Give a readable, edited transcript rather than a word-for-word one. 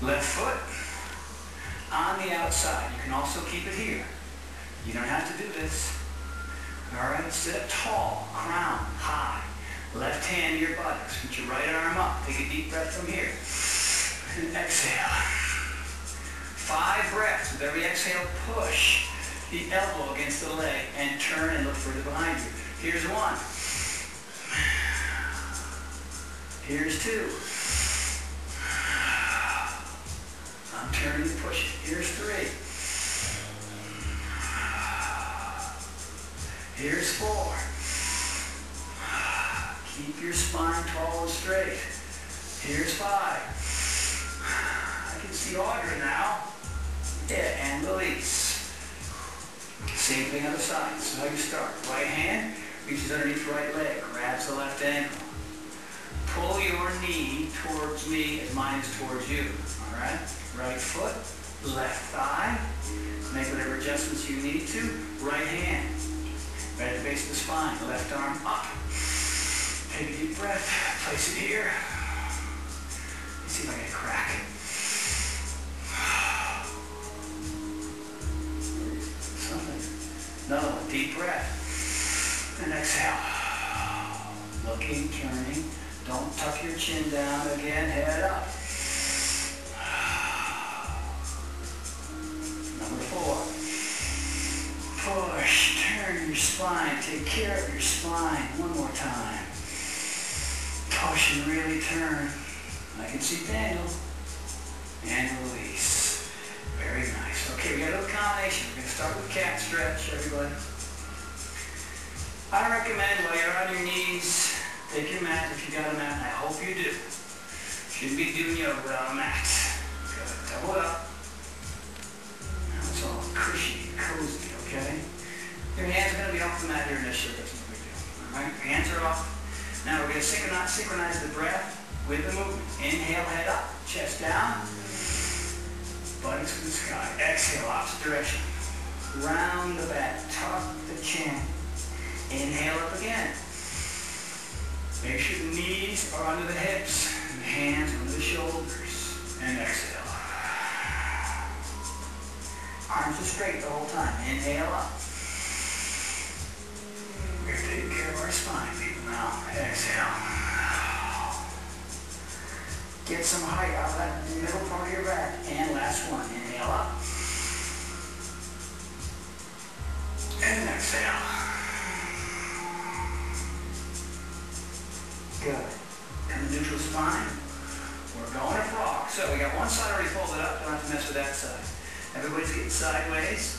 Left foot on the outside. You can also keep it here. You don't have to do this. All right, sit up tall, crown high. Left hand to your buttocks. Put your right arm up. Take a deep breath from here. And exhale. 5 breaths. With every exhale, push the elbow against the leg and turn and look further behind you. Here's 1. Here's 2. I'm turning and pushing. Here's 3. Here's 4. Keep your spine tall and straight. Here's 5. I can see Audrey now. Yeah, and release. Same thing on the side. So how you start. Right hand reaches underneath the right leg. Grabs the left ankle. Pull your knee towards me as mine is towards you. All right? Right foot, left thigh. Make whatever adjustments you need to. Right hand. Right at the base of the spine. Left arm up. Take a deep breath. Place it here. Let's see if I get a crack. Something. Another one. Deep breath. And exhale. Looking, turning. Don't tuck your chin down again. Head up. Number 4. Push. Turn your spine. Take care of your spine. One more time. Push and really turn. I can see Daniel. And release. Very nice. Okay, we got a little combination. We're going to start with cat stretch, everybody. I recommend while you're on your knees, take your mat if you got a mat, and I hope you do. Shouldn't be doing yoga without a mat. Good. Double it up. Now it's all cushy, cozy, okay? Your hands are going to be off the mat here initially. That's no big deal. All right? Your hands are off. Now we're going to synchronize the breath with the movement. Inhale, head up, chest down, buttocks to the sky. Exhale, opposite direction. Round the back, tuck the chin. Inhale up again. Make sure the knees are under the hips and the hands under the shoulders. And exhale. Arms are straight the whole time. Inhale up. We're taking care of our spine, people, now. Exhale. Get some height out of that middle part of your back. And last one. Inhale up. And exhale. Good. Come to neutral spine. We're going to frog. So we got one side already folded up. Don't have to mess with that side. Everybody's getting sideways.